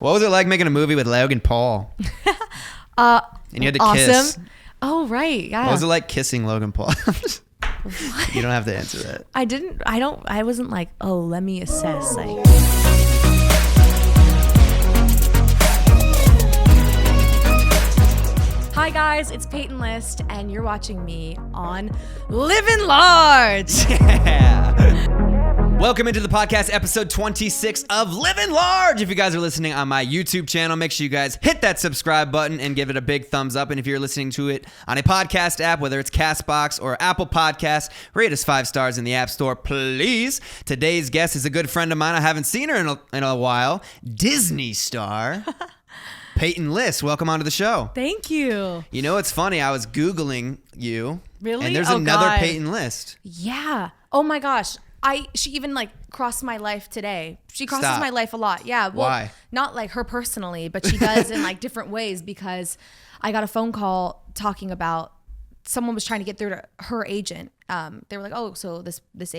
What was it like making a movie with Logan Paul? And you had to kiss. Oh, right. Yeah. What was it like kissing Logan Paul? You don't have to answer that. I wasn't like, oh, let me assess. Like. Hi guys, it's Peyton List, and you're watching me on Livin Large. Yeah. Welcome into the podcast, episode 26 of Livin Large. If you guys are listening on my YouTube channel, make sure you guys hit that subscribe button and give it a big thumbs up. And if you're listening to it on a podcast app, whether it's CastBox or Apple Podcasts, rate us 5 stars in the App Store, please. Today's guest is a good friend of mine. I haven't seen her in a while. Disney star. Peyton List, welcome onto the show. Thank you. You know, it's funny. I was Googling you. Really? And there's another Peyton List. Yeah. Oh my gosh. She even crossed my life today. She crosses my life a lot. Yeah. Well, why? Not like her personally, but she does in different ways, because I got a phone call talking about someone was trying to get through to her agent. They were like, oh, so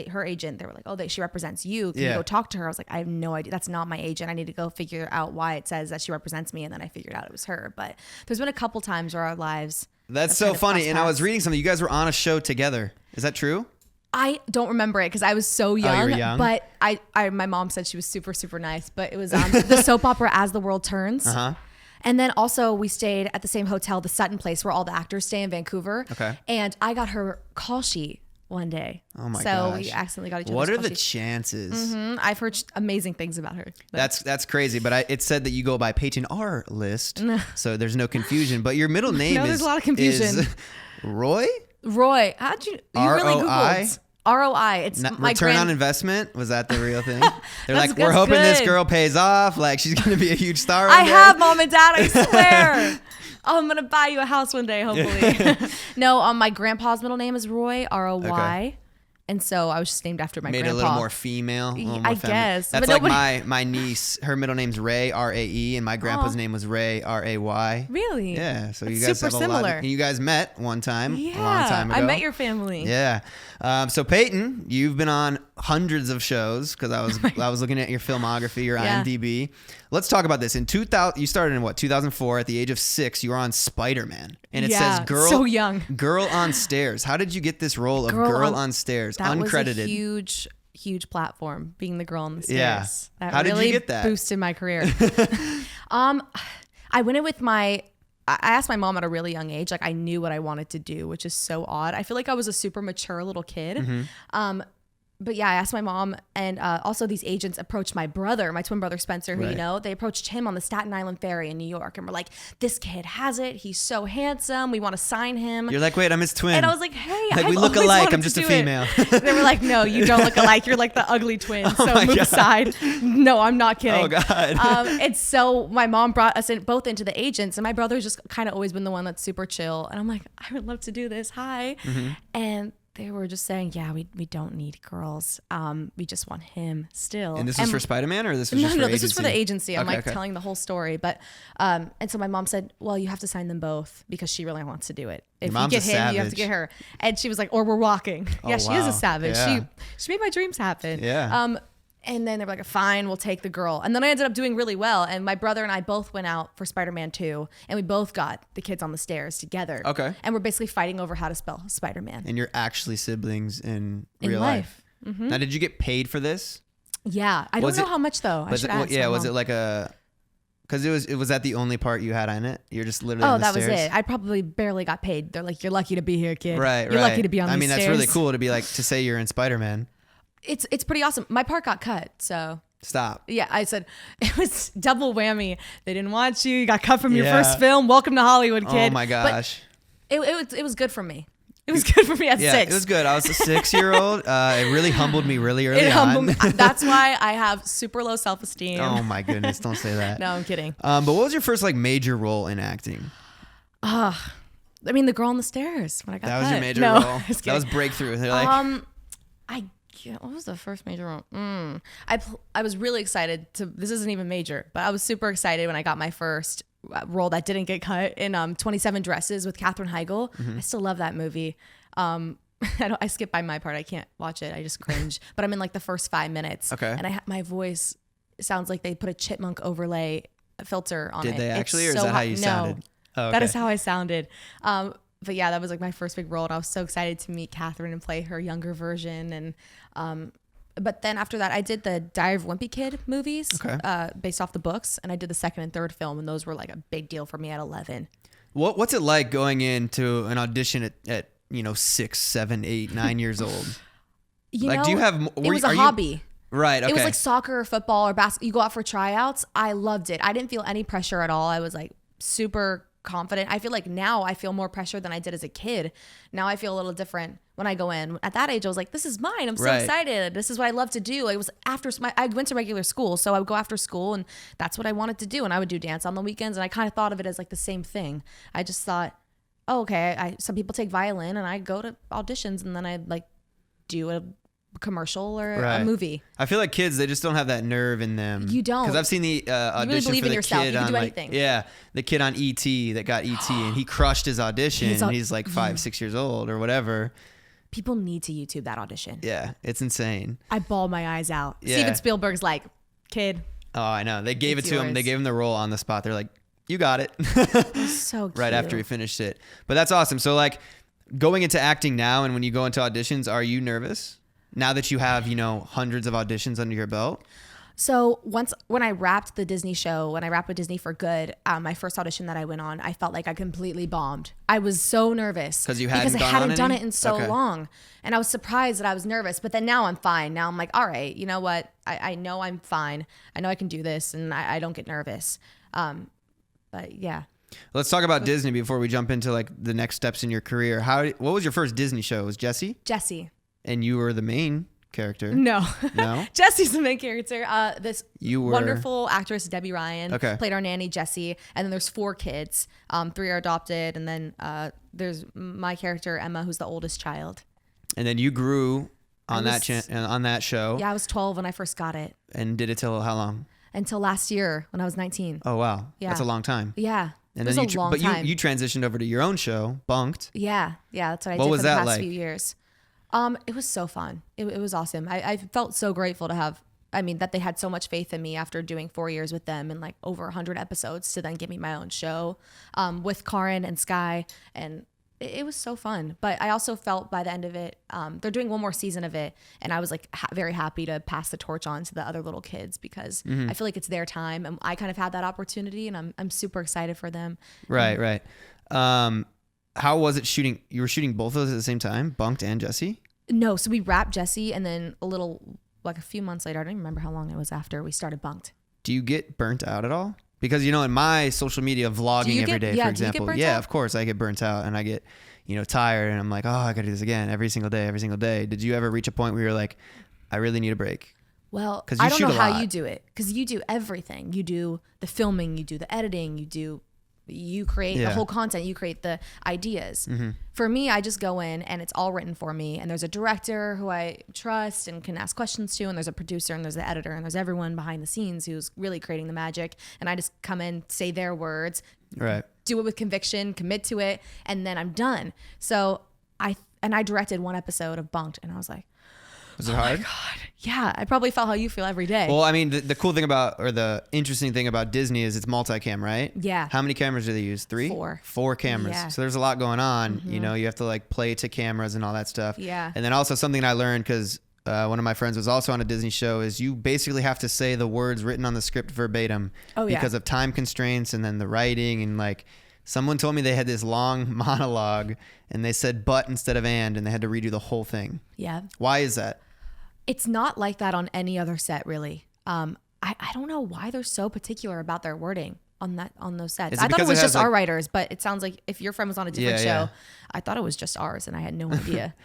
her agent, they were like, oh, she represents you. Can you go talk to her? I was like, I have no idea. That's not my agent. I need to go figure out why it says that she represents me. And then I figured out it was her. But there's been a couple times where our lives. That's so funny. And I was reading something. You guys were on a show together. Is that true? I don't remember it because I was so young. Oh, you were young? But my mom said she was super, super nice. But it was the soap opera As the World Turns. Uh-huh. And then also we stayed at the same hotel, the Sutton Place, where all the actors stay in Vancouver. Okay. And I got her call sheet one day. Oh my gosh. So we accidentally got each other's What are call the sheets. Chances? Mm-hmm. I've heard amazing things about her. That's crazy. But it said that you go by Peyton R. List. So there's no confusion. But your middle name there's a lot of confusion. Is Roy? Roy. How'd you really Googled? ROI. It's my return on investment. Was that the real thing? They're like, we're hoping this girl pays off. Like, she's going to be a huge star one day. I have, Mom and Dad, I swear. Oh, I'm going to buy you a house one day, hopefully. No, my grandpa's middle name is Roy, R-O-Y. Okay. And so I was just named after my grandpa. Made it a little more female. I guess. That's like my niece. Her middle name's Ray, R-A-E, and my grandpa's name was Ray, R-A-Y. Really? Yeah. So you guys have super similar. And you guys met one time. Yeah. A long time ago. I met your family. Yeah. So Peyton, you've been on hundreds of shows, because I was looking at your filmography, your IMDb. Let's talk about this. In 2000, you started in 2004. At the age of 6, you were on SpiderMan, and it says girl on stairs. How did you get this role of girl on stairs, that uncredited? That was a huge platform, being the girl on the stairs. Yeah. How did you get that? Boosted my career. I went in with I asked my mom at a really young age. I knew what I wanted to do, which is so odd. I feel like I was a super mature little kid. Mm-hmm. But yeah, I asked my mom, and also these agents approached my brother, my twin brother Spencer, who they approached him on the Staten Island ferry in New York, and were like, this kid has it. He's so handsome. We want to sign him. You're like, wait, I'm his twin. And I was like, hey, we look alike. I'm just a female. They were like, no, you don't look alike. You're like the ugly twin. So move aside. No, I'm not kidding. Oh God. And so my mom brought us both into the agents, and my brother's just kind of always been the one that's super chill. And I'm like, I would love to do this. Hi. Mm-hmm. And they were just saying, yeah, we don't need girls. We just want him still. And this was for SpiderMan, or this was just for agency? This was for the agency. I'm telling the whole story. But and so my mom said, well, you have to sign them both, because she really wants to do it. If you get him, you have to get her. And she was like, or we're walking. Yeah, she is a savage. Yeah. She made my dreams happen. Yeah. And then they were like, fine, we'll take the girl. And then I ended up doing really well. And my brother and I both went out for SpiderMan 2. And we both got the kids on the stairs together. Okay. And we're basically fighting over how to spell SpiderMan. And you're actually siblings in real life. Mm-hmm. Now, did you get paid for this? Yeah. I don't know how much, though. I should ask. Was it like a... Because was that the only part you had on it? You're just literally on the stairs? Oh, that was it. I probably barely got paid. They're like, you're lucky to be here, kid. Right, You're lucky to be on the stairs. I mean, that's really cool to say you're in SpiderMan. It's pretty awesome. My part got cut, so... Stop. Yeah, I said it was double whammy. They didn't want you. You got cut from your first film. Welcome to Hollywood, kid. Oh my gosh. But it was good for me. It was good for me at 6. It was good. I was a 6-year-old. It really humbled me really early on. It humbled me. That's why I have super low self-esteem. Oh my goodness. Don't say that. No, I'm kidding. But what was your first major role in acting? I mean, the girl on the stairs when I got cut. That was your major role? That was breakthrough. They're like... what was the first major role? I was really excited this isn't even major, but I was super excited when I got my first role that didn't get cut in 27 Dresses with Katherine Heigl. Mm-hmm. I still love that movie. I skip by my part. I can't watch it. I just cringe. But I'm in the first 5 minutes. Okay. And my voice sounds like they put a chipmunk overlay filter on it. Did they actually, or It's is so that how you no, sounded? Oh, okay. that is how I sounded. But yeah, that was like my first big role, and I was so excited to meet Catherine and play her younger version. And but then after that, I did the Diary of a Wimpy Kid movies, based off the books, and I did the second and third film, and those were like a big deal for me at 11. What's it like going into an audition at 6, 7, 8, 9 years old? Do you have? It was a hobby. Right. Okay. It was like soccer or football or basketball. You go out for tryouts. I loved it. I didn't feel any pressure at all. I was like super confident. I feel like now I feel more pressure than I did as a kid. Now I feel a little different when I go in. At that age, I was like, this is mine. I'm so excited. This is what I love to do. It was after I went to regular school, so I would go after school, and that's what I wanted to do. And I would do dance on the weekends, and I kind of thought of it as like the same thing. I just thought, oh, okay, some people take violin, and I go to auditions, and then I like do a commercial or a movie. I feel like kids, they just don't have that nerve in them. You don't. Because I've seen the audition really for the yourself. kid you can on do like, anything. the kid on ET that got ET and he crushed his audition. He's like 5, 6 years old or whatever. People need to YouTube that audition. Yeah, it's insane. I bawled my eyes out. Yeah. Steven Spielberg's like, kid. Oh, I know. They gave it to him. They gave him the role on the spot. They're like, you got it. So cute. Right after he finished it. But that's awesome. So like going into acting now, and when you go into auditions, are you nervous? Now that you have, hundreds of auditions under your belt? So when I wrapped the Disney show, when I wrapped with Disney for good, my first audition that I went on, I felt like I completely bombed. I was so nervous. Because I hadn't done it in so long. And I was surprised that I was nervous. But then now I'm fine. Now I'm like, all right, you know what? I know I'm fine. I know I can do this, and I don't get nervous. But yeah. Let's talk about Disney before we jump into like the next steps in your career. What was your first Disney show? Was Jessie? Jessie. And you were the main character? No. No? Jesse's the main character. This wonderful actress, Debbie Ryan, played our nanny, Jessie. And then there's 4 kids. 3 are adopted. And then there's my character, Emma, who's the oldest child. And then you grew on that show. Yeah, I was 12 when I first got it. And did it till how long? Until last year when I was 19. Oh, wow. Yeah. That's a long time. Yeah. And it then was a long time. you transitioned over to your own show, Bunked. Yeah. Yeah, that's what I did for the past few years. It was so fun. It was awesome. I felt so grateful to have, that they had so much faith in me after doing 4 years with them and like over 100 episodes to then give me my own show with Karin and Sky. And it was so fun. But I also felt by the end of it, they're doing one more season of it. And I was like very happy to pass the torch on to the other little kids because I feel like it's their time. And I kind of had that opportunity, and I'm super excited for them. Right. How was it shooting? You were shooting both of those at the same time, Bunked and Jessie? No, so we wrapped Jessie, and then a few months later, I don't even remember how long it was after, we started Bunked. Do you get burnt out at all? Because, in my social media vlogging every day, for example, of course I get burnt out and I get, tired, and I'm like, oh, I got to do this again every single day. Did you ever reach a point where you're like, I really need a break? Well, I don't know how you do it, because you do everything. You do the filming, you do the editing, you create the whole content, you create the ideas. For me, I just go in and it's all written for me, and there's a director who I trust and can ask questions to, and there's a producer, and there's the editor, and there's everyone behind the scenes who's really creating the magic, and I just come in, say their words, do it with conviction, commit to it, and then I'm done. So I directed one episode of Bunked, and I was like, was it hard? Oh my God. Yeah, I probably felt how you feel every day. Well, the cool thing or the interesting thing about Disney is it's multicam, right? Yeah. How many cameras do they use? 3? 4. 4 cameras. Yeah. So there's a lot going on. You have to like play to cameras and all that stuff. Yeah. And then also something I learned, because one of my friends was also on a Disney show, is you basically have to say the words written on the script verbatim because of time constraints, and then the writing, and like someone told me they had this long monologue and they said but instead of and they had to redo the whole thing. Yeah. Why is that? It's not like that on any other set, really. I don't know why they're so particular about their wording on those sets. I thought it was just our writers, but it sounds like if your friend was on a different show, I thought it was just ours, and I had no idea.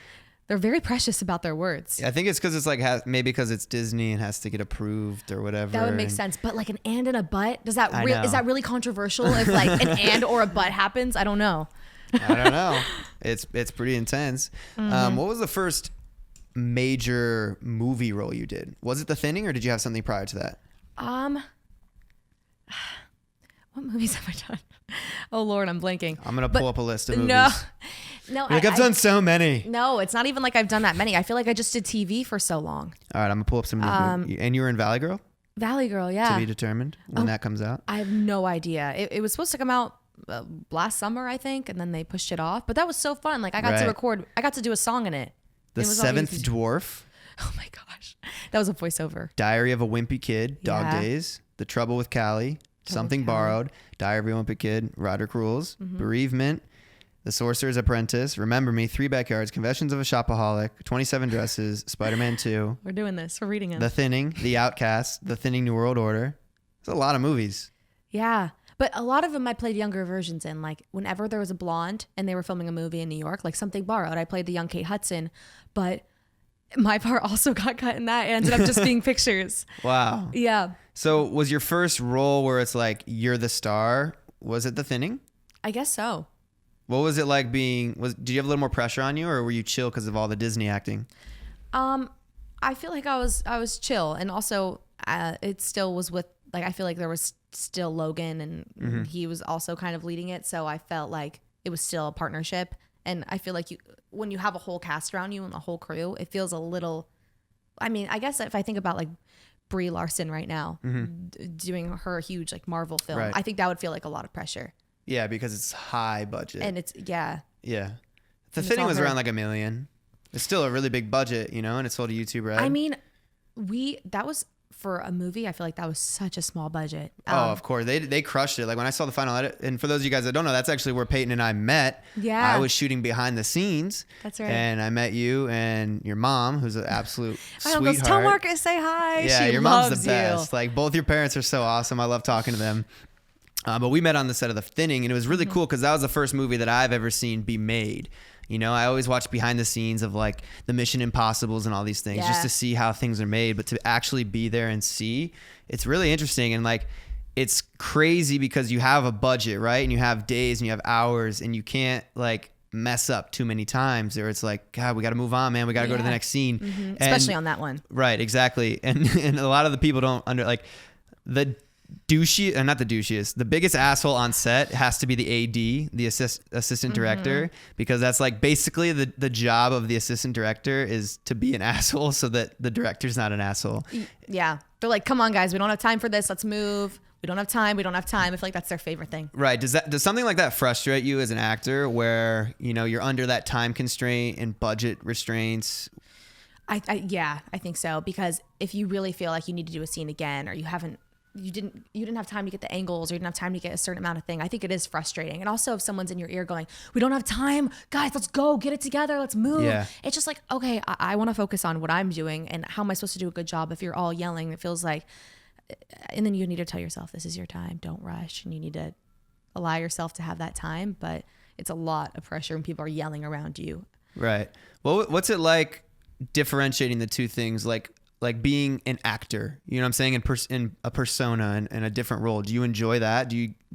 They're very precious about their words. I think it's because it's like maybe because it's Disney and has to get approved or whatever. That would make sense. But like an and and a but, is that really controversial if like an and or a but happens? I don't know. I don't know. It's pretty intense. What was the first major movie role you did? Was it The Thinning, or did you have something prior to that? What movies have I done? Oh Lord, I'm blanking. I'm gonna pull up a list of movies. No, I've done so many. No, it's not even like I've done that many. I feel like I just did TV for so long. All right, I'm gonna pull up some new movies. And you were in Valley Girl? Valley Girl, yeah. To be determined when that comes out. I have no idea. It was supposed to come out last summer, I think, and then they pushed it off. But that was so fun. Like I got to record. I got to do a song in it. The Seventh Dwarf. Oh my gosh, that was a voiceover. Diary of a Wimpy Kid. Dog Days. The Trouble with Callie. Something Borrowed. Diary of a Wimpy Kid. Roderick Rules. Bereavement. The Sorcerer's Apprentice. Remember Me. Three Backyards. Confessions of a Shopaholic. 27 Dresses. Spider-Man 2. We're doing this. We're reading it. The Thinning. The Outcast. The Thinning New World Order. There's a lot of movies. Yeah. But a lot of them I played younger versions in. Like whenever there was a blonde and they were filming a movie in New York, like Something Borrowed, I played the young Kate Hudson. But my part also got cut in that. It ended up just being pictures. Wow. Yeah. So was your first role where it's like you're the star? Was it The Thinning? I guess so. What was it like did you have a little more pressure on you, or were you chill because of all the Disney acting? I feel like I was chill, and also it still was with, like, I feel like there was still Logan, and he was also kind of leading it, so I felt like it was still a partnership. And I feel like when you have a whole cast around you and a whole crew, it feels a little, I mean, I guess if I think about like Brie Larson right now doing her huge like Marvel film, I think that would feel like a lot of pressure. Yeah, because it's high budget. And it's, yeah. Yeah. The Thinning was around like $1 million. It's still a really big budget, you know, and it's sold to YouTube, right? I mean, that was, for a movie, I feel like that was such a small budget. Oh, of course. They crushed it. Like when I saw the final edit, and for those of you guys that don't know, that's actually where Peyton and I met. Yeah. I was shooting behind the scenes. That's right. And I met you and your mom, who's an absolute sweetheart. Tell Marcus, say hi. Yeah, she your loves mom's the best. Like both your parents are so awesome. I love talking to them. But we met on the set of The Thinning, and it was really cool because that was the first movie that I've ever seen be made. You know, I always watch behind the scenes of like the Mission Impossibles and all these things just to see how things are made. But to actually be there and see, it's really interesting. And like, it's crazy because you have a budget, right? And you have days and you have hours, and you can't like mess up too many times, or it's like, God, we got to move on, man. We got to go to the next scene. Especially on that one. Right, exactly. And a lot of the people don't like the not the douchiest. The biggest asshole on set has to be the AD, the assistant director, because that's like basically the job of the assistant director is to be an asshole so that the director's not an asshole. Yeah. They're like, come on, guys, we don't have time for this. Let's move. We don't have time. I feel like that's their favorite thing. Right. Does something like that frustrate you as an actor where, you know, you're under that time constraint and budget restraints? I think so, because if you really feel like you need to do a scene again, or you didn't have time to get the angles, or you didn't have time to get a certain amount of thing, I think it is frustrating. And also if someone's in your ear going, we don't have time, guys, let's go, get it together, let's move. Yeah. It's just like, okay, I want to focus on what I'm doing, and how am I supposed to do a good job if you're all yelling? It feels like, and then you need to tell yourself, this is your time, don't rush, and you need to allow yourself to have that time. But it's a lot of pressure when people are yelling around you. Right. Well, what's it like differentiating the two things, like being an actor, you know what I'm saying, in a persona and a different role? Do you enjoy that?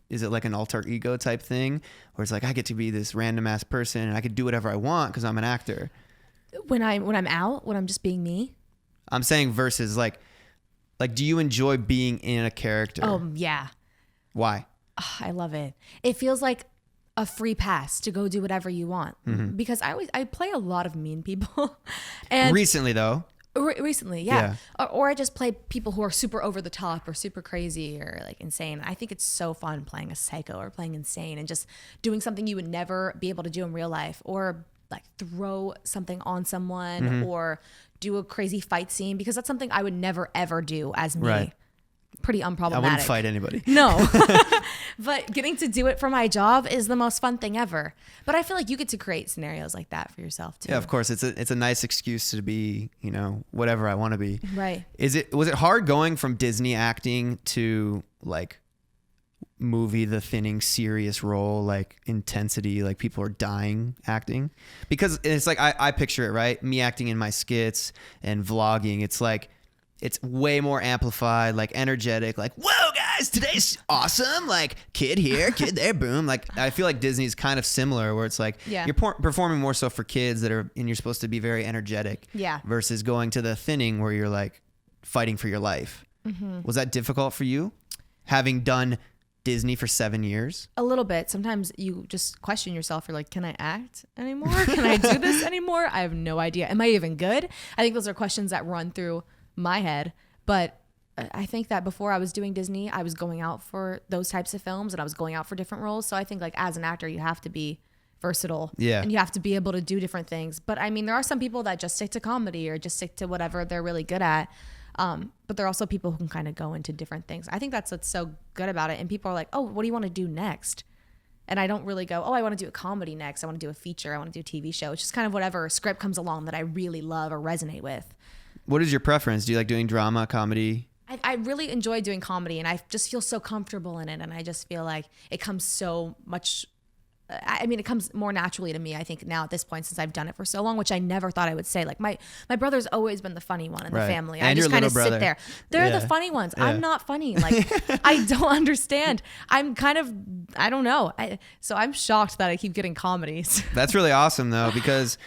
Is it like an alter ego type thing, or it's like I get to be this random ass person and I could do whatever I want because I'm an actor? When I'm just being me. I'm saying versus like do you enjoy being in a character? Oh yeah. Why? Oh, I love it. It feels like a free pass to go do whatever you want, because I play a lot of mean people. And recently though. Recently, yeah. Or I just play people who are super over the top or super crazy or like insane. I think it's so fun playing a psycho or playing insane and just doing something you would never be able to do in real life, or like throw something on someone or do a crazy fight scene, because that's something I would never ever do as me. Right. Pretty unproblematic. I wouldn't fight anybody. No. But getting to do it for my job is the most fun thing ever. But I feel like you get to create scenarios like that for yourself too. Yeah, of course. It's a nice excuse to be, you know, whatever I want to be. Right. Was it hard going from Disney acting to like movie The Thinning serious role, like intensity, like people are dying acting? Because it's like I picture it, right? Me acting in my skits and vlogging. It's like it's way more amplified, like energetic, like, whoa, guys, today's awesome. Like, kid here, kid there, boom. Like, I feel like Disney's kind of similar, where it's like you're performing more so for kids and you're supposed to be very energetic. Yeah. Versus going to The Thinning where you're like fighting for your life. Was that difficult for you, having done Disney for 7 years? A little bit. Sometimes you just question yourself. You're like, can I act anymore? Can I do this anymore? I have no idea. Am I even good? I think those are questions that run through my head, but I think that before I was doing Disney, I was going out for those types of films and I was going out for different roles. So I think like as an actor, you have to be versatile. Yeah. And you have to be able to do different things. But I mean, there are some people that just stick to comedy or just stick to whatever they're really good at. But there are also people who can kind of go into different things. I think that's what's so good about it. And people are like, oh, what do you want to do next? And I don't really go, oh, I want to do a comedy next. I want to do a feature. I want to do a TV show. It's just kind of whatever script comes along that I really love or resonate with. What is your preference? Do you like doing drama, comedy? I really enjoy doing comedy and I just feel so comfortable in it. And I just feel like it comes so much, I mean, it comes more naturally to me, I think now at this point, since I've done it for so long, which I never thought I would say. Like my brother's always been the funny one in the family. And I just kind of sit brother. there. They're the funny ones. Yeah. I'm not funny. Like I don't understand. I'm kind of, I don't know. So I'm shocked that I keep getting comedies. That's really awesome though, because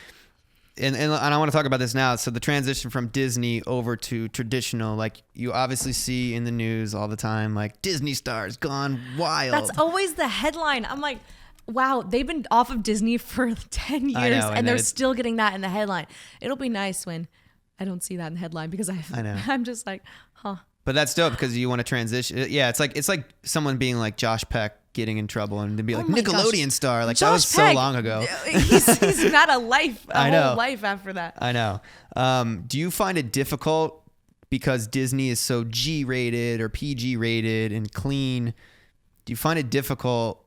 and I want to talk about this now. So the transition from Disney over to traditional, like you obviously see in the news all the time, like Disney stars gone wild. That's always the headline. I'm like, wow, they've been off of Disney for 10 years and they're still getting that in the headline. It'll be nice when I don't see that in the headline because I'm just like, huh. But that's dope because you want to transition. Yeah, it's like someone being like Josh Peck getting in trouble and to be like Nickelodeon star. Like Josh that was Peck, so long ago. He's not a life, whole life after that. I know. Do you find it difficult because Disney is so G-rated or PG-rated and clean? Do you find it difficult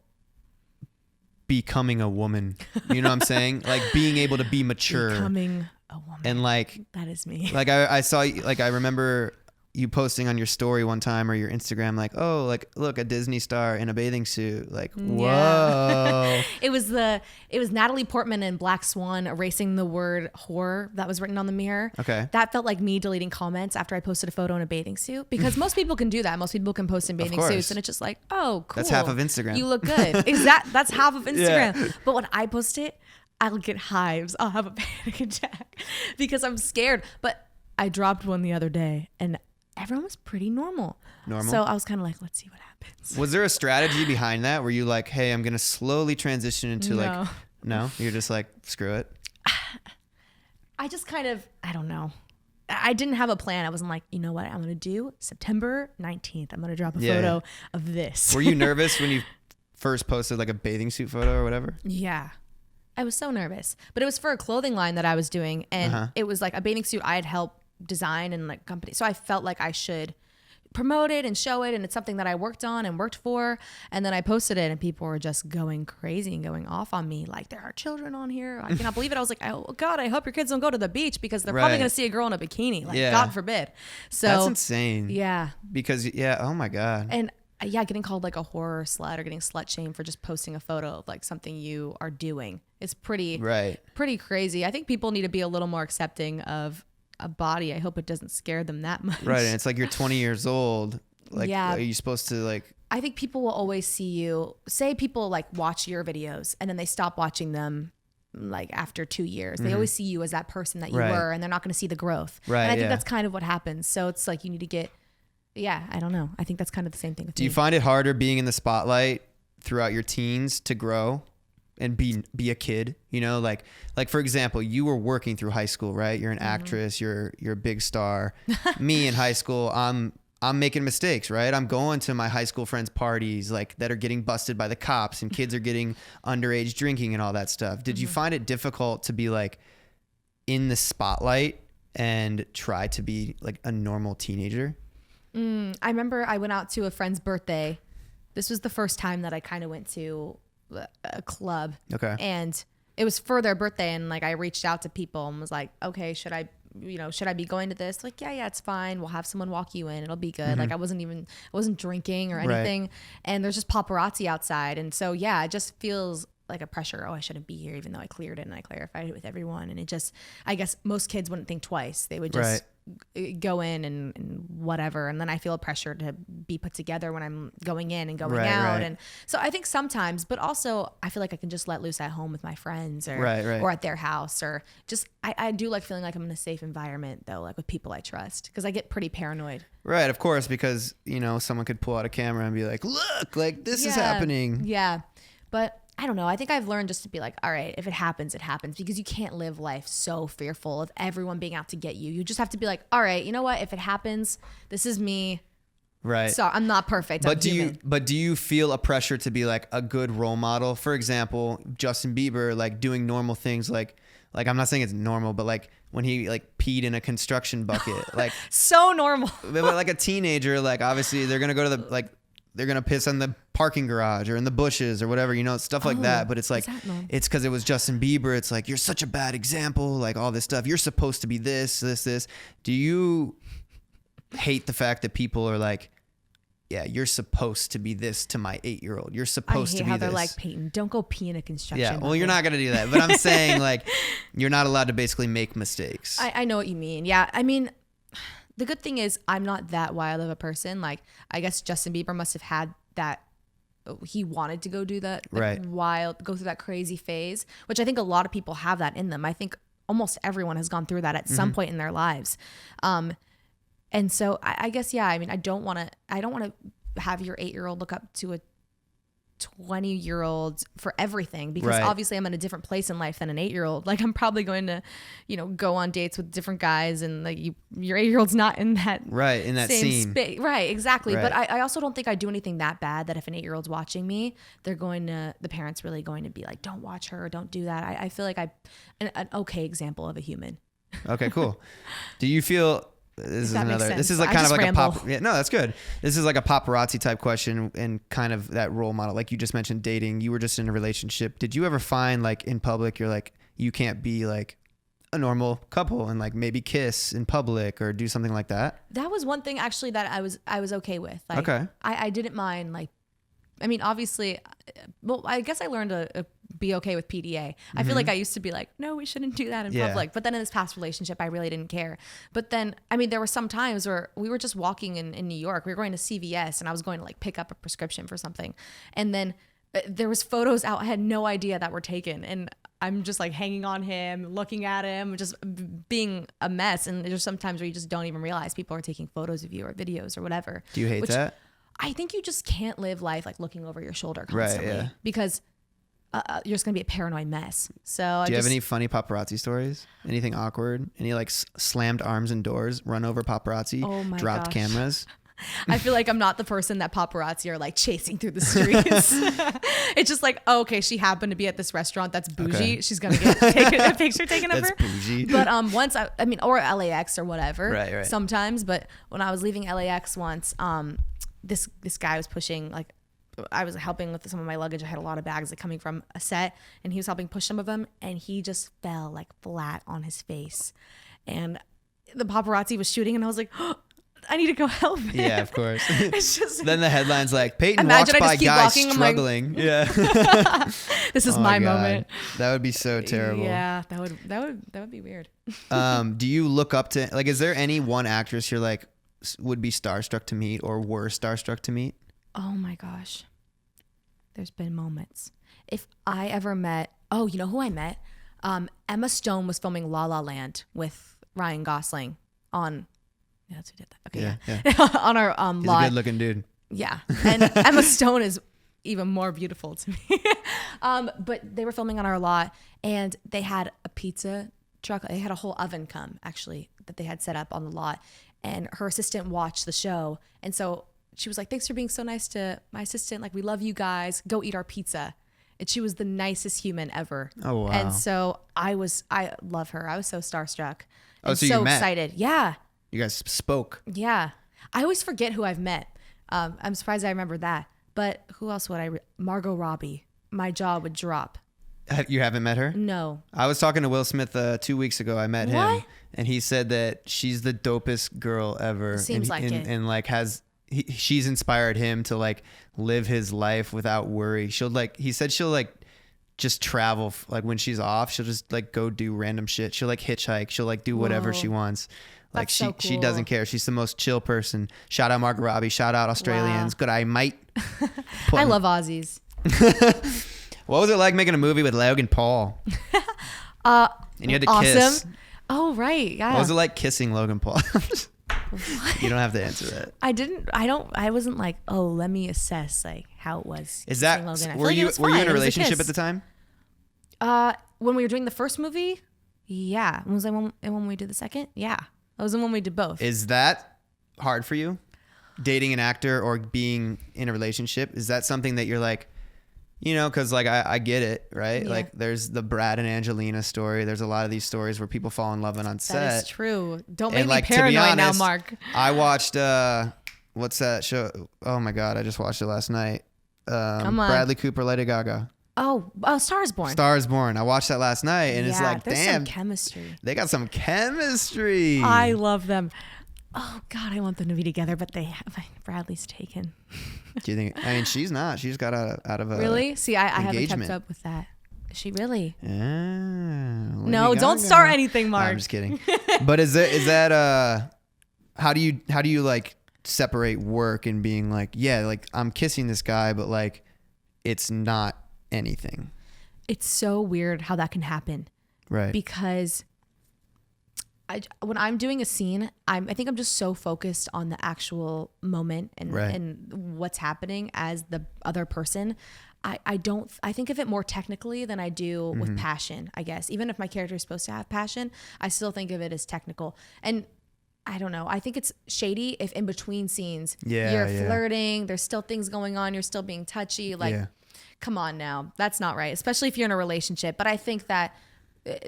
becoming a woman? You know what I'm saying? Like being able to be mature. Becoming a woman. And like that is me. Like I saw, like I remember you posting on your story one time or your Instagram, like, oh, like look, a Disney star in a bathing suit. Like, whoa. It was Natalie Portman in Black Swan erasing the word whore that was written on the mirror. Okay. That felt like me deleting comments after I posted a photo in a bathing suit because most people can do that. Most people can post in bathing suits and it's just like, oh, cool. That's half of Instagram. You look good. That's half of Instagram. Yeah. But when I post it, I'll get hives. I'll have a panic attack because I'm scared. But I dropped one the other day and everyone was pretty normal. So I was kind of like, let's see what happens. Was there a strategy behind that? Were you like, hey, I'm going to slowly transition into no, you're just like, screw it. I just kind of, I don't know. I didn't have a plan. I wasn't like, you know what I'm going to do? September 19th, I'm going to drop a photo of this. Were you nervous when you first posted like a bathing suit photo or whatever? Yeah. I was so nervous. But it was for a clothing line that I was doing. And it was like a bathing suit I had helped design and like company. So I felt like I should promote it and show it. And it's something that I worked on and worked for. And then I posted it and people were just going crazy and going off on me. Like, there are children on here. I cannot believe it. I was like, oh God, I hope your kids don't go to the beach because they're probably going to see a girl in a bikini. Like, God forbid. So that's insane. Yeah. Because oh my God. And getting called like a horror slut or getting slut shamed for just posting a photo of like something you are doing. It's pretty crazy. I think people need to be a little more accepting of a body. I hope it doesn't scare them that much. Right. And it's like you're 20 years old. Like, are you supposed to like... I think people will always see you. Say people like watch your videos and then they stop watching them like after 2 years. They always see you as that person that you were and they're not going to see the growth. Right. And I think that's kind of what happens. So it's like you need to get... Yeah, I don't know. I think that's kind of the same thing with me. Do you find it harder being in the spotlight throughout your teens to grow and be a kid? You know, like for example, you were working through high school, right? You're an actress, you're a big star. Me in high school, I'm making mistakes, right? I'm going to my high school friends' parties like that are getting busted by the cops and kids are getting underage drinking and all that stuff. Did you find it difficult to be like in the spotlight and try to be like a normal teenager? I remember I went out to a friend's birthday. This was the first time that I kind of went to a club. Okay. And it was for their birthday. And like, I reached out to people and was like, okay, should I be going to this? Like, yeah, it's fine. We'll have someone walk you in. It'll be good. Like I wasn't drinking or anything. Right. And there's just paparazzi outside. And so, yeah, it just feels like a pressure. Oh, I shouldn't be here, even though I cleared it and I clarified it with everyone. And it just, I guess most kids wouldn't think twice. They would just go in and whatever. And then I feel a pressure to be put together when I'm going in and going out. Right. And so I think sometimes, but also I feel like I can just let loose at home with my friends or at their house or just, I do like feeling like I'm in a safe environment though, like with people I trust, because I get pretty paranoid. Right. Of course, because, someone could pull out a camera and be like, look, like this is happening. Yeah. But I don't know. I think I've learned just to be like, all right, if it happens, it happens, because you can't live life so fearful of everyone being out to get you. You just have to be like, all right, you know what? If it happens, this is me. Right. So I'm not perfect. But do you feel a pressure to be like a good role model? For example, Justin Bieber, like doing normal things, like I'm not saying it's normal, but like when he like peed in a construction bucket, like so normal. But like a teenager, like obviously they're gonna go to they're gonna piss on the parking garage or in the bushes or whatever, stuff like that. But it's like, it's because it was Justin Bieber. It's like, you're such a bad example, like all this stuff. You're supposed to be this. Do you hate the fact that people are like, yeah, you're supposed to be this to my 8-year-old. You're supposed to be this. They're like, Peyton, don't go pee in a construction. Yeah, well, you're not going to do that. But I'm saying like, you're not allowed to basically make mistakes. I know what you mean. Yeah, I mean, the good thing is I'm not that wild of a person. Like, I guess Justin Bieber must have had that. He wanted to go do that go through that crazy phase, which I think a lot of people have that in them. I think almost everyone has gone through that at some point in their lives. And so I guess, yeah, I mean, I don't want to have your 8-year-old look up to a 20-year-old for everything, because obviously I'm in a different place in life than an 8-year-old. Like, I'm probably going to, go on dates with different guys, and like your 8-year-old's not in that in that same scene. Right, exactly. Right. But I also don't think I do anything that bad that if an 8-year-old's watching me, the parents really going to be like, don't watch her, don't do that. I feel like I'm an okay example of a human. Okay, cool. Do you feel... This is like kind of like ramble. No, that's good. This is like a paparazzi type question, and kind of that role model. Like you just mentioned dating, you were just in a relationship. Did you ever find like in public, you're like, you can't be like a normal couple and like maybe kiss in public or do something like that? That was one thing actually that I was okay with. Like, okay. I didn't mind, like, I mean, obviously, well, I guess I learned to be okay with PDA. I feel like I used to be like, no, we shouldn't do that in public. But then in this past relationship, I really didn't care. But then, I mean, there were some times where we were just walking in New York. We were going to CVS, and I was going to like pick up a prescription for something. And then there was photos out. I had no idea that were taken. And I'm just like hanging on him, looking at him, just being a mess. And there's sometimes where you just don't even realize people are taking photos of you or videos or whatever. Do you hate that? I think you just can't live life like looking over your shoulder constantly, because you're just gonna be a paranoid mess. So do you have any funny paparazzi stories? Anything awkward? Any like slammed arms and doors, run over paparazzi, dropped cameras? I feel like I'm not the person that paparazzi are like chasing through the streets. It's just like, oh, okay, she happened to be at this restaurant that's bougie. Okay. She's gonna get a picture taken of her. That's bougie. But once I mean, or LAX or whatever. Right. Sometimes, but when I was leaving LAX once, this guy was pushing, like, I was helping with some of my luggage. I had a lot of bags like coming from a set, and he was helping push some of them, and he just fell like flat on his face, and the paparazzi was shooting, and I was like, oh, I need to go help him. Yeah, of course. It's just then the headline's like, Peyton walks by guys struggling. Like, yeah. This is my moment. That would be so terrible. Yeah, that would be weird. Do you look up to, like, is there any one actress you're like would be starstruck to meet or were starstruck to meet? Oh my gosh. There's been moments. If I ever met, you know who I met? Emma Stone was filming La La Land with Ryan Gosling on, yeah, that's who did that. Okay, yeah. On our He's lot. a good looking dude. Yeah. And Emma Stone is even more beautiful to me. But they were filming on our lot, and they had a pizza truck. They had a whole oven come, actually, that they had set up on the lot. And her assistant watched the show. And so she was like, thanks for being so nice to my assistant. Like, we love you guys. Go eat our pizza. And she was the nicest human ever. Oh, wow. And so I love her. I was so starstruck. Oh, so you met? Excited. Yeah. You guys spoke. Yeah. I always forget who I've met. I'm surprised I remember that. But who else would Margot Robbie. My jaw would drop. You haven't met her? No. I was talking to Will Smith 2 weeks ago. I met him, and he said that she's the dopest girl ever. Seems like it. And like she's inspired him to like live his life without worry. He said she'll like just travel, like when she's off, she'll just like go do random shit. She'll like hitchhike. She'll like do whatever she wants. Like That's so cool. She doesn't care. She's the most chill person. Shout out Margot Robbie. Shout out Australians. Wow. Good eye, mate. I love Aussies. What was it like making a movie with Logan Paul? And you had to kiss. Oh, right. Yeah. What was it like kissing Logan Paul? You don't have to answer that. I wasn't like, oh, let me assess like how it was. Is that were you in a relationship at the time? When we were doing the first movie, yeah. Was that when we did the second? Yeah, that was when we did both. Is that hard for you? Dating an actor or being in a relationship? Is that something that you're like, because like I get it, right? Yeah. Like there's the Brad and Angelina story. There's a lot of these stories where people fall in love on set. That is true. Don't make me paranoid now, Mark. I watched what's that show? Oh my God, I just watched it last night. Come on. Bradley Cooper, Lady Gaga. Oh, Star is Born. Star is Born. I watched that last night, and it's like, there's damn, some chemistry. They got some chemistry. I love them. Oh God, I want them to be together, but Bradley's taken. Do you think? I mean, she's not. She's got out of a really. See, I haven't kept up with that. Is she really? Yeah. No, don't start anything, Mark. No, I'm just kidding. But is that how do you like separate work and being like, yeah, like I'm kissing this guy, but like it's not anything. It's so weird how that can happen. Right. Because when I'm doing a scene, I think I'm just so focused on the actual moment and what's happening as the other person. I think of it more technically than I do with passion, I guess. Even if my character is supposed to have passion, I still think of it as technical. And I don't know. I think it's shady if in between scenes you're flirting, there's still things going on, you're still being touchy. Like, come on now. That's not right, especially if you're in a relationship. But I think that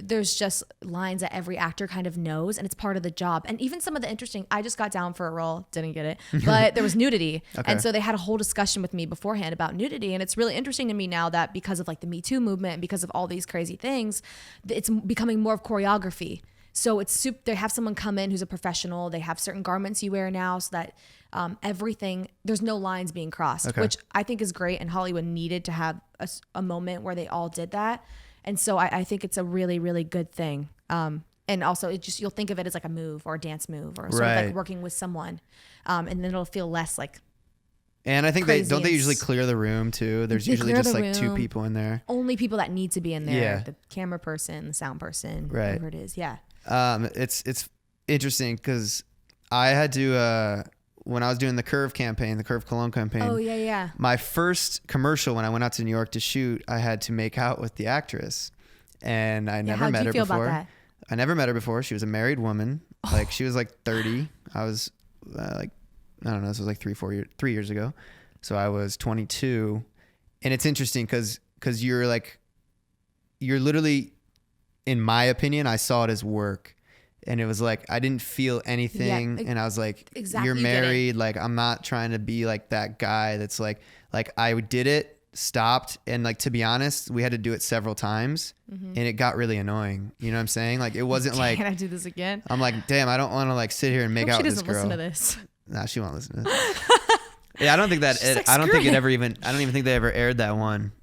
there's just lines that every actor kind of knows, and it's part of the job. And even some of the interesting, I just got down for a role, didn't get it, but there was nudity. Okay. And so they had a whole discussion with me beforehand about nudity. And it's really interesting to me now that because of like the Me Too movement and because of all these crazy things, it's becoming more of choreography. So they have someone come in who's a professional. They have certain garments you wear now so that everything, there's no lines being crossed, which I think is great. And Hollywood needed to have a moment where they all did that. And so I think it's a really, really good thing. And also you'll think of it as like a move or a dance move or sort of like working with someone. And then it'll feel less like. And I think they usually clear the room too. There's usually just like two people in there. Only people that need to be in there. Yeah. The camera person, the sound person, whoever it is. Yeah. It's interesting because I had to, when I was doing the Curve campaign, the Curve Cologne campaign. Oh, yeah. My first commercial when I went out to New York to shoot, I had to make out with the actress. And I never met her before. About that? I never met her before. She was a married woman. Like she was like 30. I was I don't know, this was like 3 years ago. So I was 22. And it's interesting because you're literally, in my opinion, I saw it as work. And it was like, I didn't feel anything. And I was like, you're married. Like, I'm not trying to be like that guy that's like I did it, stopped. And like, to be honest, we had to do it several times and it got really annoying. You know what I'm saying? Like, it wasn't like, can I do this again? I'm like, damn, I don't want to like sit here and make out with this girl. She doesn't listen to this. Nah, she won't listen to this. Yeah, I don't think I don't even think they ever aired that one.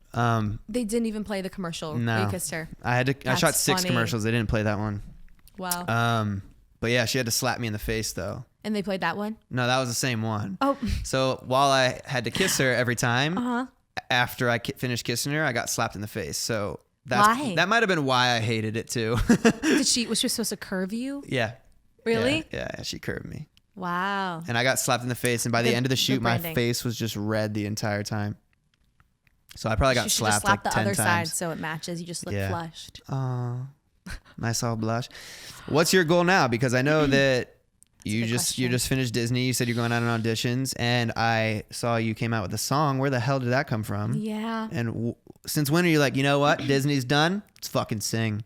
They didn't even play the commercial. No. They kissed her. I shot 6 commercials. They didn't play that one. Wow. But yeah, she had to slap me in the face though. And they played that one? No, that was the same one. Oh. So while I had to kiss her every time, after I finished kissing her, I got slapped in the face. So that might have been why I hated it too. Was she supposed to curve you? Yeah. Really? Yeah, she curved me. Wow. And I got slapped in the face, and by the end of the shoot, my face was just red the entire time. So I probably got slapped like 10 times. You should just slap the other side so it matches. You just look flushed. Oh, nice all blush. What's your goal now? Because I know that you just finished Disney. You said you're going out on auditions, and I saw you came out with a song. Where the hell did that come from? Yeah. And since when are you like, you know what? Disney's done. Let's fucking sing.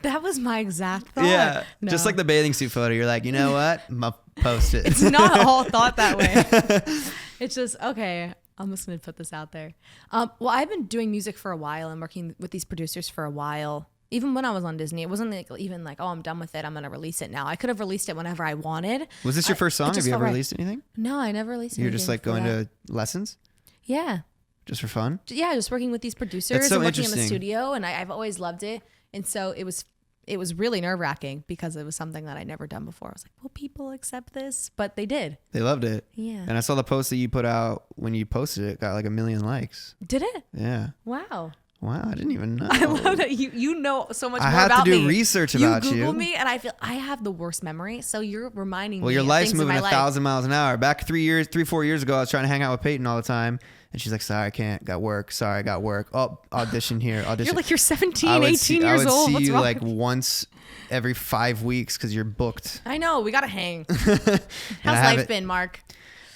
That was my exact thought. Yeah. No. Just like the bathing suit photo. You're like, you know what? I'm going to post it. It's not all thought that way. It's just, okay, I'm just going to put this out there. Well, I've been doing music for a while and working with these producers for a while. Even when I was on Disney, it wasn't even like, oh, I'm done with it. I'm going to release it now. I could have released it whenever I wanted. Was this your first song? Have you ever released anything? No, I never released anything. You're just like going to lessons? Yeah. Just for fun? Yeah, just working with these producers and working in the studio. And I've always loved it. And so it was really nerve-wracking because it was something that I'd never done before. I was like, will people accept this? But they did. They loved it. Yeah. And I saw the post that you put out when you posted it. Got like 1 million likes. Did it? Yeah. Wow. Wow, I didn't even know. I love that you know so much more I about me. have to do research about you. You Google me, and I feel I have the worst memory. So you're reminding me. Well, your life's moving 1,000 miles an hour. Back 4 years ago, I was trying to hang out with Peyton all the time. And she's like, sorry, I can't. Got work. Sorry, I got work. Oh, audition here. Audition. You're like, you're 17, 18 years old. I would see What's you wrong like once every 5 weeks because you're booked. I know. We got to hang. How's life been, Mark?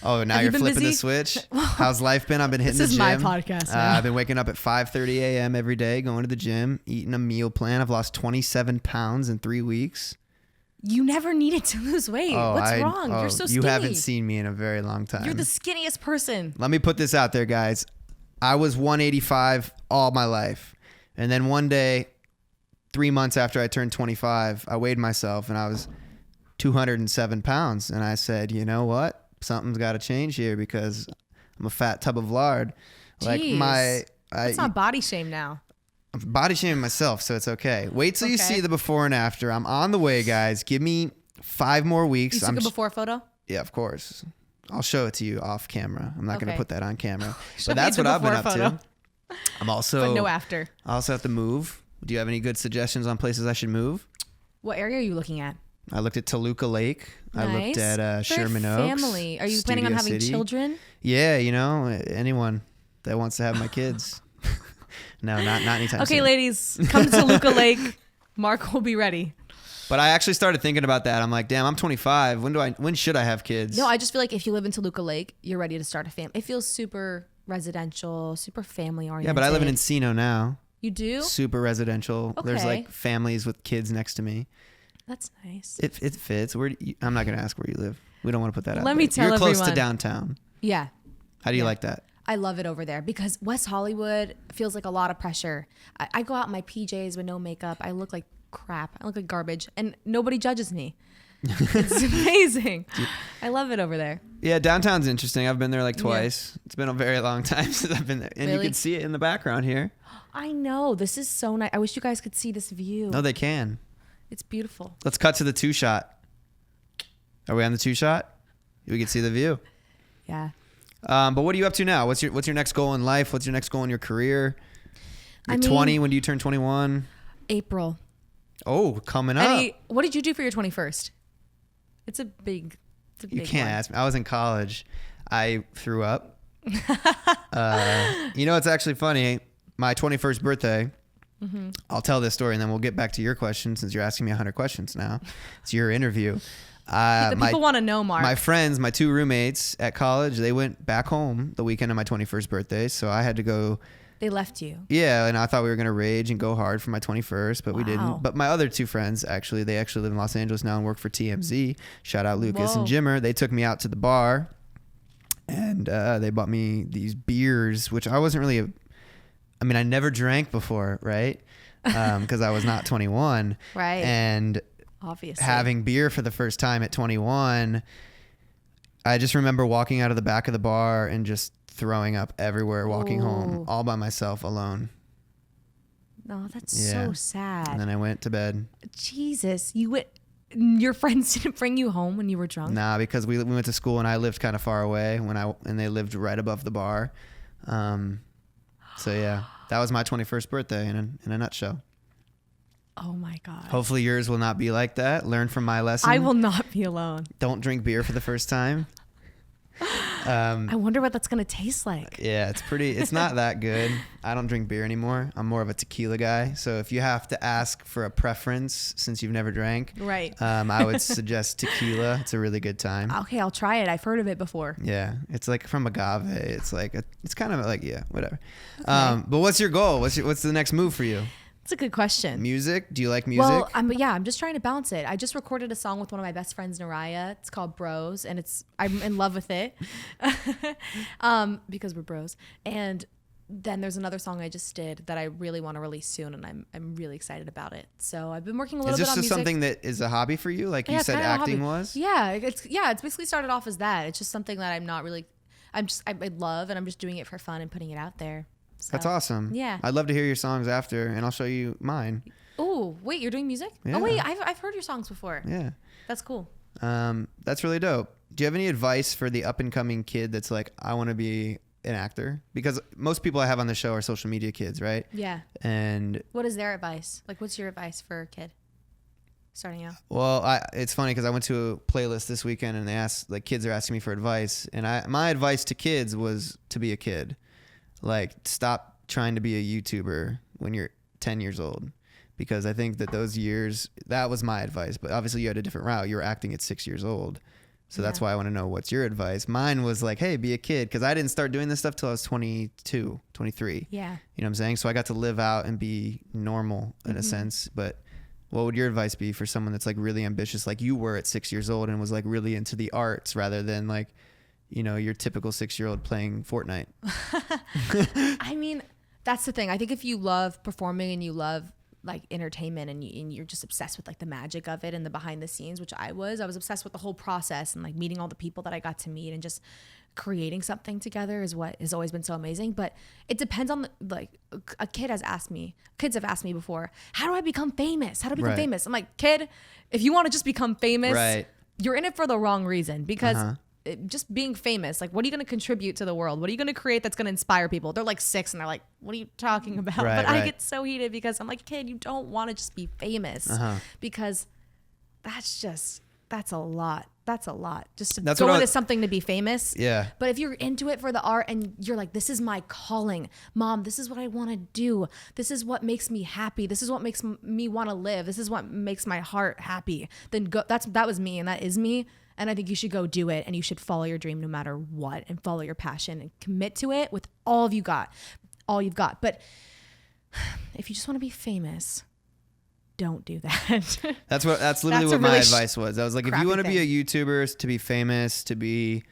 Oh, now you're flipping the switch. How's life been? I've been hitting the gym. This is my podcast. I've been waking up at 5:30 a.m. every day, going to the gym, eating a meal plan. I've lost 27 pounds in 3 weeks. You never needed to lose weight. What's wrong? You're so skinny. You haven't seen me in a very long time. You're the skinniest person. Let me put this out there, guys. I was 185 all my life. And then one day, 3 months after I turned 25, I weighed myself and I was 207 pounds. And I said, you know what? Something's got to change here because I'm a fat tub of lard. Jeez. Like it's not body shame now. I'm body shaming myself, so it's okay. Wait till you see the before and after. I'm on the way, guys. Give me 5 more weeks. You took a before photo? Yeah, of course. I'll show it to you off camera. I'm not going to put that on camera. Show But that's me what the I've been up before to. I'm also. But no after. I also have to move. Do you have any good suggestions on places I should move? What area are you looking at? I looked at Toluca Lake. Nice. I looked at Sherman Oaks. Family. Are you planning on having City. children? Yeah, you know, anyone that wants to have my kids. No, not anytime soon. Okay, ladies, come to Toluca Lake. Mark will be ready. But I actually started thinking about that. I'm like, damn, I'm 25. When should I have kids? No, I just feel like if you live in Toluca Lake, you're ready to start a family. It feels super residential, super family oriented. Yeah, but I live in Encino now. You do? Super residential. Okay. There's like families with kids next to me. That's nice. It fits. I'm not going to ask where you live. We don't want to put that out. Let me tell You're close to everyone. downtown. Yeah. How do you like that? I love it over there because West Hollywood feels like a lot of pressure. I go out in my PJs with no makeup. I look like crap. I look like garbage and nobody judges me. It's amazing. I love it over there. Yeah, downtown's interesting. I've been there like twice. Yeah. It's been a very long time since I've been there. And really? You can see it in the background here. I know. This is so nice. I wish you guys could see this view. No, they can. It's beautiful. Let's cut to the 2-shot. Are we on the 2-shot? We can see the view. Yeah. But what are you up to now? What's your next goal in life? What's your next goal in your career? You're 20. When do you turn 21? April. Oh, coming up. Eddie, what did you do for your 21st? It's a big You can't ask me. I was in college. I threw up. You know, it's actually funny. My 21st birthday, I'll tell this story and then we'll get back to your question since you're asking me 100 questions now. It's your interview. The people want to know, Mark. My friends, my 2 roommates at college, they went back home the weekend of my 21st birthday. So I had to go. They left you. Yeah, and I thought we were going to rage and go hard for my 21st, but we didn't. But my other 2 friends, they actually live in Los Angeles now and work for TMZ. Shout out Lucas and Jimmer. They took me out to the bar, and they bought me these beers, which I wasn't really I never drank before, right? Because I was not 21. Right. And obviously having beer for the first time at 21, I just remember walking out of the back of the bar and just throwing up everywhere, walking home all by myself alone. No, that's so sad. And then I went to bed. Jesus, your friends didn't bring you home when you were drunk? Nah, because we went to school and I lived kind of far away and they lived right above the bar. So yeah, that was my 21st birthday in a nutshell. Oh my God. Hopefully yours will not be like that. Learn from my lesson. I will not be alone. Don't drink beer for the first time. I wonder what that's going to taste like. Yeah, it's not that good. I don't drink beer anymore. I'm more of a tequila guy. So if you have to ask for a preference since you've never drank, right? I would suggest tequila. It's a really good time. Okay, I'll try it. I've heard of it before. Yeah, it's like from agave. It's like it's kind of like whatever. Okay. But what's your goal? What's the next move for you? That's a good question. Music? Do you like music? Well, I'm just trying to balance it. I just recorded a song with one of my best friends, Naraya. It's called Bros, and I'm in love with it because we're bros. And then there's another song I just did that I really want to release soon, and I'm really excited about it. So I've been working a little bit on music. Is this just something that is a hobby for you? Like you said acting was? Yeah, it's basically started off as that. It's just something that I'm not really, I love, and I'm just doing it for fun and putting it out there. So, that's awesome. Yeah. I'd love to hear your songs after, and I'll show you mine. Oh, wait, you're doing music? Yeah. Oh, wait, I've heard your songs before. Yeah. That's cool. That's really dope. Do you have any advice for the up-and-coming kid that's like, I want to be an actor, because most people I have on the show are social media kids, right? Yeah. And what is their advice? Like, what's your advice for a kid starting out? Well, it's funny because I went to a playlist this weekend and they asked, like, kids are asking me for advice. And my advice to kids was to be a kid. Like, stop trying to be a YouTuber when you're 10 years old. Because I think that those years, that was my advice. But obviously you had a different route. You were acting at 6 years old. So that's why I want to know, what's your advice? Mine was like, hey, be a kid. Because I didn't start doing this stuff till I was 22, 23. Yeah. You know what I'm saying? So I got to live out and be normal in a sense. But what would your advice be for someone that's like really ambitious like you were at 6 years old and was like really into the arts rather than like, you know, your typical 6-year-old playing Fortnite? I mean, that's the thing. I think if you love performing and you love like entertainment and you're just obsessed with like the magic of it and the behind the scenes, which I was obsessed with the whole process and like meeting all the people that I got to meet and just creating something together is what has always been so amazing. But it depends on kids have asked me before, how do I become famous? How do I become famous? I'm like, kid, if you want to just become famous, you're in it for the wrong reason, because just being famous, like, what are you going to contribute to the world? What are you going to create that's going to inspire people? They're like 6 and they're like, what are you talking about? I get so heated because I'm like, kid, you don't want to just be famous because that's a lot. That's a lot. Just to go into something to be famous. Yeah. But if you're into it for the art and you're like, this is my calling, Mom, this is what I want to do. This is what makes me happy. This is what makes me want to live. This is what makes my heart happy. Then go. that was me and that is me. And I think you should go do it, and you should follow your dream no matter what, and follow your passion and commit to it with all you've got. But if you just want to be famous, don't do that. That's literally what my advice was. I was like, if you want to be a YouTuber, to be famous, to be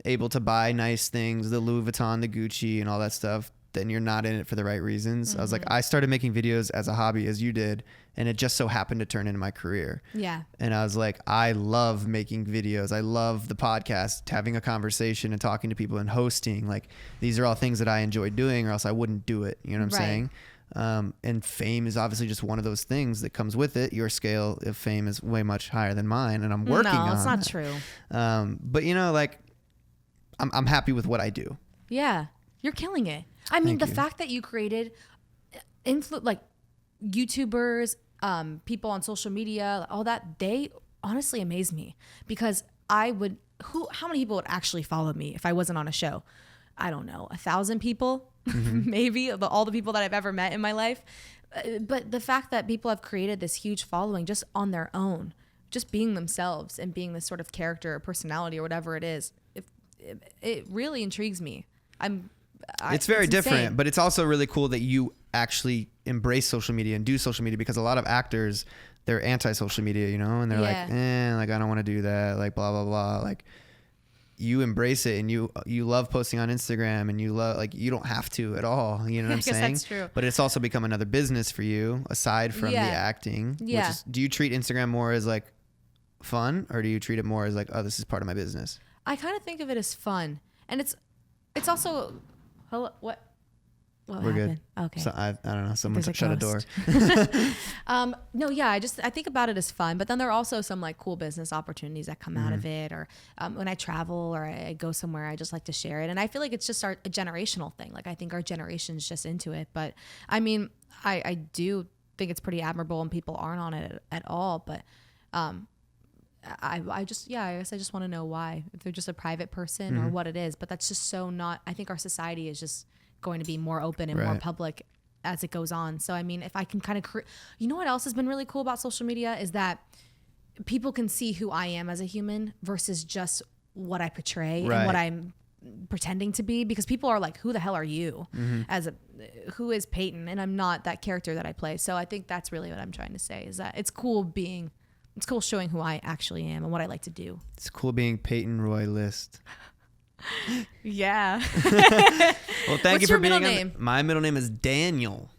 able to buy nice things, the Louis Vuitton, the Gucci and all that stuff, then you're not in it for the right reasons. I was like, I started making videos as a hobby, as you did, and it just so happened to turn into my career. Yeah. And I was like, I love making videos. I love the podcast, having a conversation and talking to people and hosting. Like, these are all things that I enjoy doing, or else I wouldn't do it. You know what I'm saying? And fame is obviously just one of those things that comes with it. Your scale of fame is way much higher than mine, and I'm working on it. No, it's not true. But you know, like, I'm happy with what I do. Yeah. You're killing it. I mean, the fact that you created like YouTubers, people on social media, all that, they honestly amaze me, because how many people would actually follow me if I wasn't on a show? I don't know, 1,000 people, maybe, all the people that I've ever met in my life. But the fact that people have created this huge following just on their own, just being themselves and being this sort of character or personality or whatever it is, it really intrigues me. It's very different, but it's also really cool that you actually embrace social media and do social media, because a lot of actors, they're anti-social media, you know, and they're like, I don't want to do that, like, blah, blah, blah. Like, you embrace it, and you love posting on Instagram, and you love, like, you don't have to at all, you know what I'm saying? That's true. But it's also become another business for you aside from the acting. Yeah. Do you treat Instagram more as like fun, or do you treat it more as like, oh, this is part of my business? I kind of think of it as fun, and it's also, hello, what We're happened? good. Okay. So I don't know. Someone shut a door. No, yeah. I think about it as fun, but then there are also some like cool business opportunities that come out of it, or when I travel or I go somewhere, I just like to share it. And I feel like it's just a generational thing. Like, I think our generation's just into it. But I mean, I do think it's pretty admirable, and people aren't on it at all. But I guess I just want to know why, if they're just a private person or what it is. But that's just so not. I think our society is just going to be more open and more public as it goes on. So I mean, if I can kind of you know what else has been really cool about social media is that people can see who I am as a human versus just what I portray and what I'm pretending to be, because people are like, who the hell are you? Who is Peyton? And I'm not that character that I play. So I think that's really what I'm trying to say, is that it's cool showing who I actually am and what I like to do. It's cool being Peyton List. Yeah. Well, thank you for being on. My middle name is Daniel.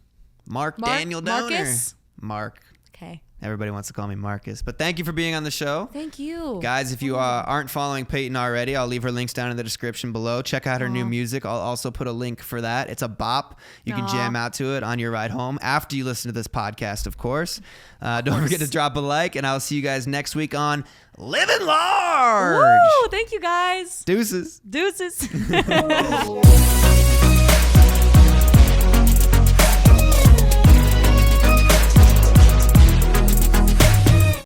Mark Daniel Dohner. Marcus? Mark. Okay. Everybody wants to call me Marcus. But thank you for being on the show. Thank you. Guys, if you aren't following Peyton already, I'll leave her links down in the description below. Check out her new music. I'll also put a link for that. It's a bop. You can jam out to it on your ride home after you listen to this podcast, of course. Don't forget to drop a like, and I'll see you guys next week on Livin' Large. Woo! Thank you, guys. Deuces. Deuces.